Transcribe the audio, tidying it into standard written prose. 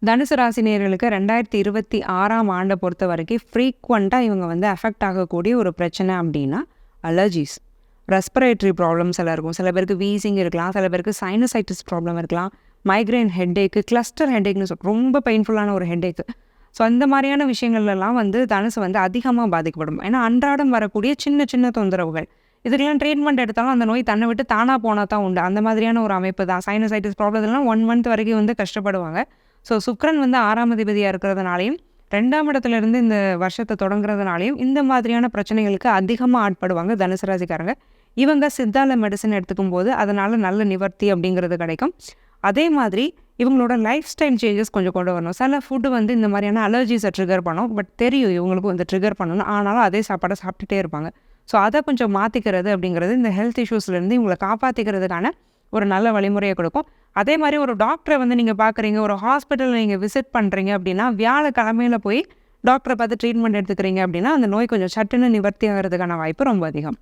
தனுசு ராசி நேயர்களுக்கு 2026ஆம் ஆண்டை பொறுத்த வரைக்கும் ஃப்ரீக்வெண்ட்டாக இவங்க வந்து அஃபெக்ட் ஆகக்கூடிய ஒரு பிரச்சனை அப்படின்னா அலர்ஜிஸ், ரெஸ்பிரேட்டரி ப்ராப்ளம்ஸ் எல்லாம் இருக்கும். சில பேருக்கு வீசிங் இருக்கலாம், சில பேருக்கு சைனசைட்டிஸ் ப்ராப்ளம் இருக்கலாம், மைக்ரைன் ஹெட்டேக்கு, கிளஸ்டர் ஹெட்டேக்னு ரொம்ப பெயின்ஃபுல்லான ஒரு ஹெட்டேக்கு. ஸோ அந்த மாதிரியான விஷயங்கள்லாம் வந்து தனுசு வந்து அதிகமாக பாதிக்கப்படும். ஏன்னா அன்றாடம் வரக்கூடிய சின்ன சின்ன தொந்தரவுகள், இதுக்கெல்லாம் ட்ரீட்மெண்ட் எடுத்தாலும் அந்த நோய் தன்னை விட்டு தானாக போனால் தான் உண்டு. அந்த மாதிரியான ஒரு அமைப்பு தான். சைனசைட்டிஸ் ப்ராப்ளம்லாம் 1 மந்த் வரைக்கும் வந்து கஷ்டப்படுவாங்க. ஸோ சுக்கிரன் வந்து 6ஆம் அதிபதியாக இருக்கிறதுனாலையும் 2ஆம் இடத்துலேருந்து இந்த வருஷத்தை தொடங்குறதுனாலையும் இந்த மாதிரியான பிரச்சனைகளுக்கு அதிகமாக ஆட்படுவாங்க தனுசு ராசிக்காரங்க. இவங்க சித்தால மெடிசன் எடுத்துக்கும் போது அதனால் நல்ல நிவர்த்தி அப்படிங்கிறது கிடைக்கும். அதே மாதிரி இவங்களோட லைஃப் ஸ்டைல் சேஞ்சஸ் கொஞ்சம் கொண்டு வரணும். சில ஃபுட்டு வந்து இந்த மாதிரியான அலர்ஜிஸை ட்ரிகர் பண்ணும். பட் தெரியும் இவங்களுக்கும் வந்து ட்ரிகர் பண்ணணும். ஆனாலும் அதே சாப்பாடை சாப்பிட்டுட்டே இருப்பாங்க. ஸோ அதை கொஞ்சம் மாற்றிக்கிறது அப்படிங்கிறது இந்த ஹெல்த் இஷ்யூஸ்லேருந்து இவங்களை காப்பாற்றிக்கிறதுக்கான ஒரு நல்ல வழிமுறையை கொடுக்கும். அதே மாதிரி ஒரு டாக்டரை வந்து நீங்கள் பார்க்குறீங்க, ஒரு ஹாஸ்பிட்டலில் நீங்கள் விசிட் பண்ணுறீங்க அப்படின்னா வியாழக்கிழமையில் போய் டாக்டரை பார்த்து ட்ரீட்மெண்ட் எடுத்துக்கிறீங்க அப்படின்னா அந்த நோய் கொஞ்சம் சட்டுன்னு நிவர்த்தி ஆகிறதுக்கான வாய்ப்பு ரொம்ப அதிகம்.